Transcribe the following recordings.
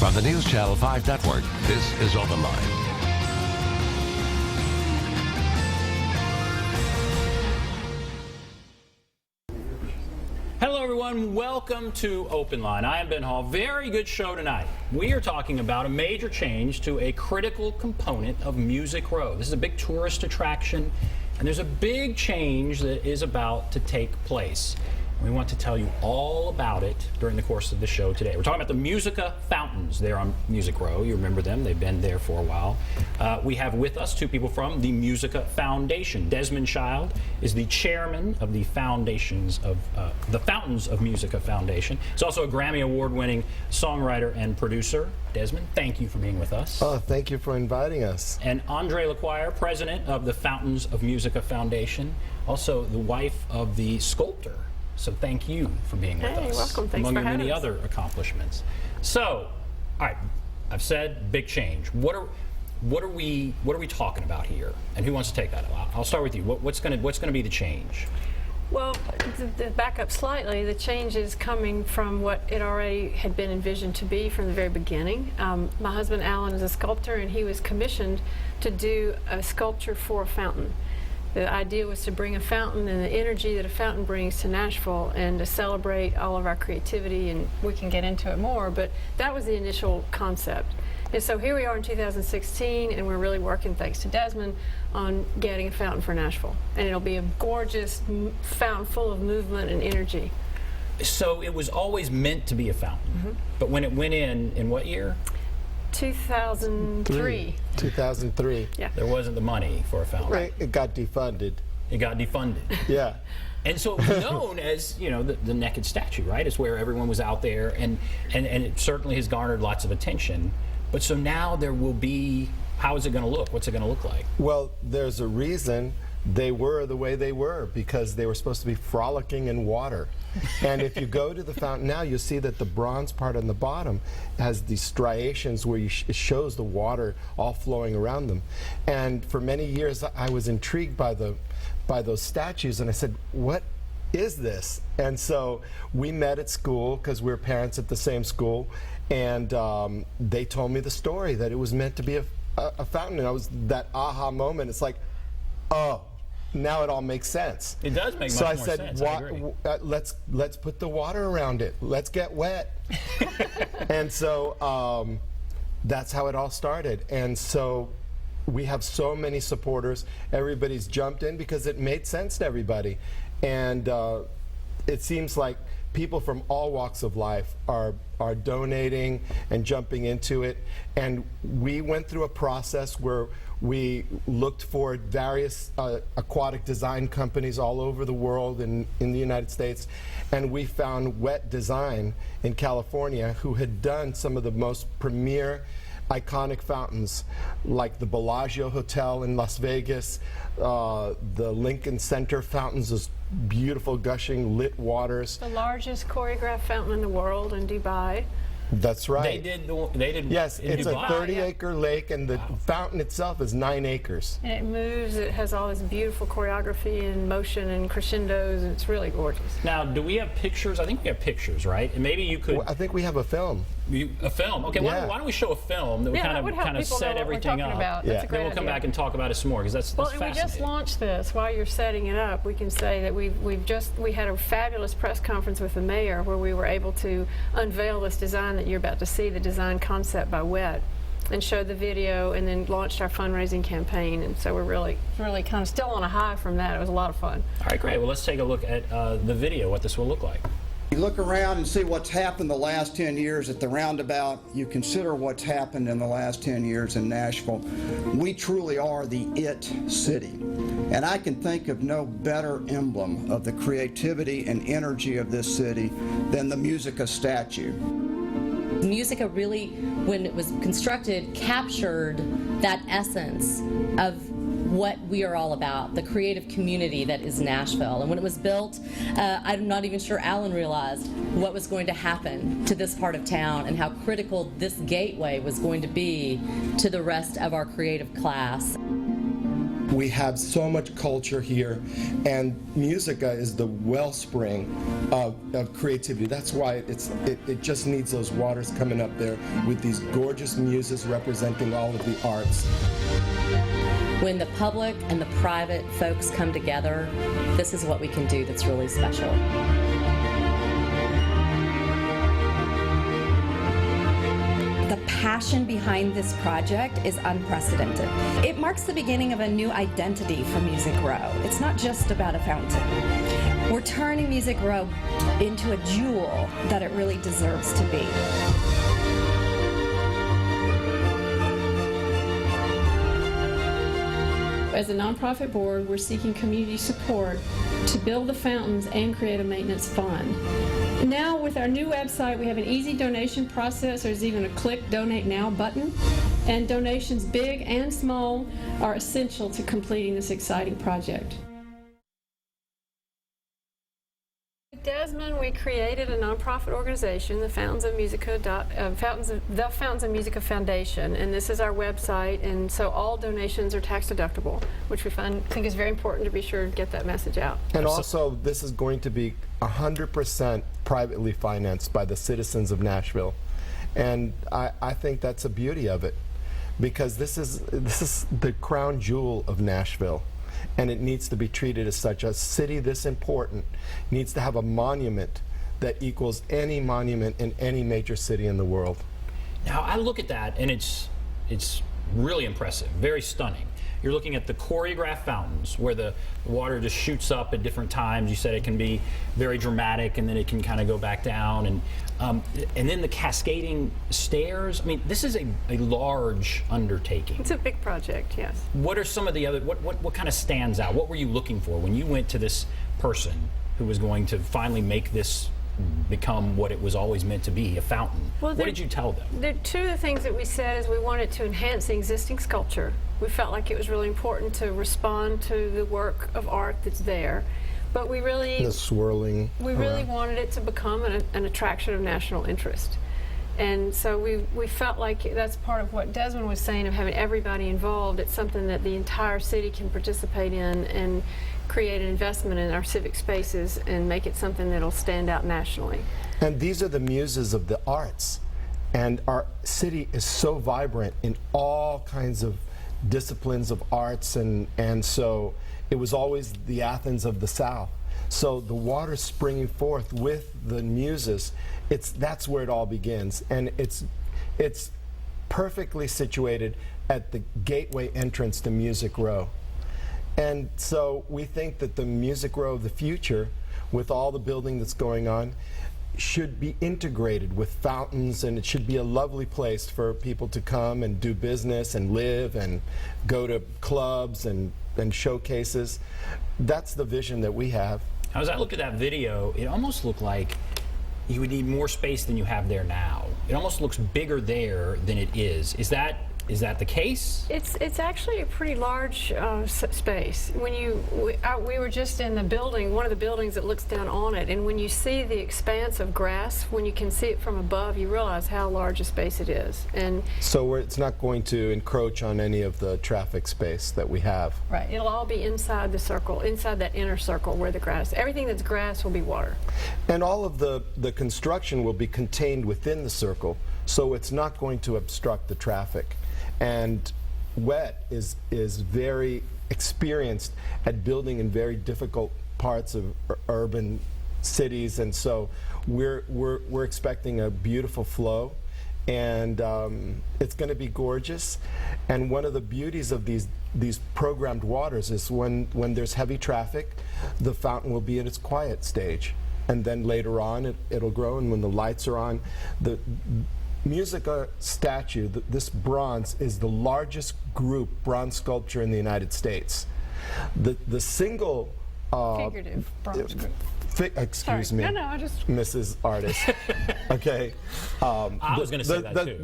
From the News Channel 5 Network, this is OpenLine. Hello everyone, welcome to OpenLine. I am Ben Hall. Very good show tonight. We are talking about a major change to a critical component of Music Row. This is a big tourist attraction, and there's a big change that is about to take place. We want to tell you all about it during the course of the show today. We're talking about the Musica fountains there on Music Row. You remember them. They've been there for a while. We have with us two people from the Musica Foundation. Desmond Child is the chairman of the Fountains of Musica Foundation. He's also a Grammy Award-winning songwriter and producer. Desmond, thank you for being with us. Oh, thank you for inviting us. And Andre LaQuire, president of the Fountains of Musica Foundation, also the wife of the sculptor. So thank you for being with us. Hey, welcome. Thanks among for your many having us. other accomplishments. So, all right, I've said big change. What are we talking about here? And who wants to take that? I'll start with you. What's going to be the change? Well, to back up slightly, the change is coming from what it already had been envisioned to be from the very beginning. My husband Alan is a sculptor, and he was commissioned to do a sculpture for a fountain. The idea was to bring a fountain and the energy that a fountain brings to Nashville and to celebrate all of our creativity, and we can get into it more, but that was the initial concept. And so here we are in 2016, and we're really working, thanks to Desmond, on getting a fountain for Nashville. And it'll be a gorgeous fountain full of movement and energy. So it was always meant to be a fountain, but when it went in what year? 2003. 2003. Yeah. There wasn't the money for a fountain. Right. It got defunded. It got defunded. Yeah. And so it was known as, you know, the naked statue, right? It's where everyone was out there, and it certainly has garnered lots of attention. But so now there will be, how is it going to look? What's it going to look like? Well, there's a reason they were the way they were, because they were supposed to be frolicking in water. And if you go to the fountain now, you'll see that the bronze part on the bottom has these striations where it shows the water all flowing around them. And for many years, I was intrigued by those statues, and I said, what is this? And so we met at school, because we were parents at the same school, and they told me the story that it was meant to be a fountain. And I was that aha moment. It's like, oh, now it all makes sense. It does make so much I more said, sense. I agree. let's put the water around it. Let's get wet. And so that's how it all started. And so we have so many supporters. Everybody's jumped in because it made sense to everybody. And it seems like people from all walks of life are donating and jumping into it. And we went through a process where we looked for various aquatic design companies all over the world and in the United States, and we found Wet Design in California, who had done some of the most premier iconic fountains, like the Bellagio Hotel in Las Vegas, the Lincoln Center fountains, those beautiful gushing lit waters. The largest choreographed fountain in the world in Dubai. That's right. They did. Yes, in it's Dubai. a 30-acre lake, and the fountain itself is 9 acres. And it moves, it has all this beautiful choreography and motion and crescendos, and it's really gorgeous. Now, do we have pictures? I think we have pictures, right? And maybe you could. Well, I think we have a film. A film. Okay, Yeah. why don't we show a film that we Yeah, that would help kind of people know set what we're everything talking up. about. Yeah. That's a great Then we'll come idea. back and talk about it some more, because that's Well, and we fascinating. just launched this. While you're setting it up, we can say that we had a fabulous press conference with the mayor where we were able to unveil this design that you're about to see, the design concept by Wet, and showed the video, and then launched our fundraising campaign. And so we're really kind of still on a high from that. It was a lot of fun. All right, great. Well, let's take a look at the video, what this will look like. You look around and see what's happened the last 10 years at the roundabout. You consider what's happened in the last 10 years in Nashville. We truly are the it city. And I can think of no better emblem of the creativity and energy of this city than the Musica statue. Musica really, when it was constructed, captured that essence of what we are all about, the creative community that is Nashville. And when it was built, I'm not even sure Alan realized what was going to happen to this part of town and how critical this gateway was going to be to the rest of our creative class. We have so much culture here, and Musica is the wellspring of creativity. That's why it just needs those waters coming up there with these gorgeous muses representing all of the arts. When the public and the private folks come together, this is what we can do that's really special. The passion behind this project is unprecedented. It marks the beginning of a new identity for Music Row. It's not just about a fountain. We're turning Music Row into a jewel that it really deserves to be. As a nonprofit board, we're seeking community support to build the fountains and create a maintenance fund. Now, with our new website, we have an easy donation process. There's even a click Donate Now button. And donations, big and small, are essential to completing this exciting project. With Desmond, we created a nonprofit organization, the Fountains of Musica, the Fountains of Musica Foundation, and this is our website. And so all donations are tax deductible, which we think is very important to be sure to get that message out. And also, this is going to be 100% privately financed by the citizens of Nashville, and I think that's the beauty of it, because this is the crown jewel of Nashville, and it needs to be treated as such. A city this important needs to have a monument that equals any monument in any major city in the world. Now, I look at that, and it's really impressive, very stunning. You're looking at the choreographed fountains where the water just shoots up at different times. You said it can be very dramatic, and then it can kind of go back down, and then the cascading stairs. I mean, this is a large undertaking. It's a big project, yes. What are some of the other, what kind of stands out? What were you looking for when you went to this person who was going to finally make this become what it was always meant to be, a fountain? Well, what did you tell them? Two of the things that we said is we wanted to enhance the existing sculpture. We felt like it was really important to respond to the work of art that's there. But we really... The swirling. We really wanted it to become an attraction of national interest. And so we felt like that's part of what Desmond was saying, of having everybody involved. It's something that the entire city can participate in and create an investment in our civic spaces and make it something that'll stand out nationally. And these are the muses of the arts. And our city is so vibrant in all kinds of disciplines of arts, and so it was always the Athens of the South. So the water springing forth with the muses, that's where it all begins, and it's perfectly situated at the gateway entrance to Music Row. And so we think that the Music Row of the future, with all the building that's going on, should be integrated with fountains, and it should be a lovely place for people to come and do business and live and go to clubs and showcases. That's the vision that we have. As I looked at that video, it almost looked like you would need more space than you have there now. It almost looks bigger there than it is. Is that the case? It's actually a pretty large space. When we were just in the building, one of the buildings that looks down on it, and when you see the expanse of grass, when you can see it from above, you realize how large a space it is. And so it's not going to encroach on any of the traffic space that we have. Right. It'll all be inside the circle, inside that inner circle where the grass, everything that's grass will be water. And all of the construction will be contained within the circle, so it's not going to obstruct the traffic. And WET is very experienced at building in very difficult parts of urban cities, and so we're expecting a beautiful flow, and it's going to be gorgeous. And one of the beauties of these programmed waters is when there's heavy traffic, the fountain will be at its quiet stage, and then later on it'll grow, and when the lights are on, the Musica statue, this bronze, is the largest group bronze sculpture in the United States. The single figurative bronze group. Excuse me, no, I just Mrs. Artist. Okay. I was going to say that too.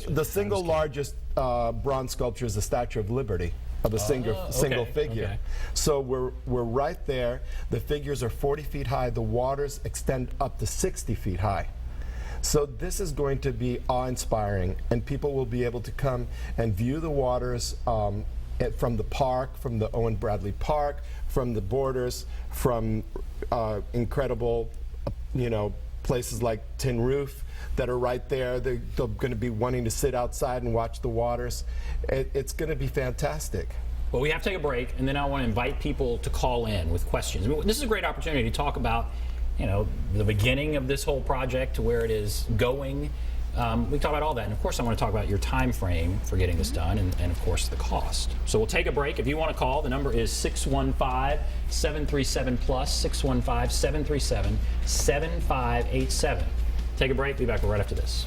The single largest bronze sculpture is the Statue of Liberty, of a single figure. Okay. So we're right there. The figures are 40 feet high. The waters extend up to 60 feet high. So this is going to be awe-inspiring, and people will be able to come and view the waters from the park, from the Owen Bradley Park, from the borders, from incredible, places like Tin Roof that are right there. They're going to be wanting to sit outside and watch the waters. It's going to be fantastic. Well, we have to take a break, and then I want to invite people to call in with questions. This is a great opportunity to talk about, the beginning of this whole project to where it is going. We can talk about all that, and of course I want to talk about your time frame for getting this done, and of course the cost. So we'll take a break. If you want to call, the number is 615-737-PLUS, 615-737-7587. Take a break. Be back right after this.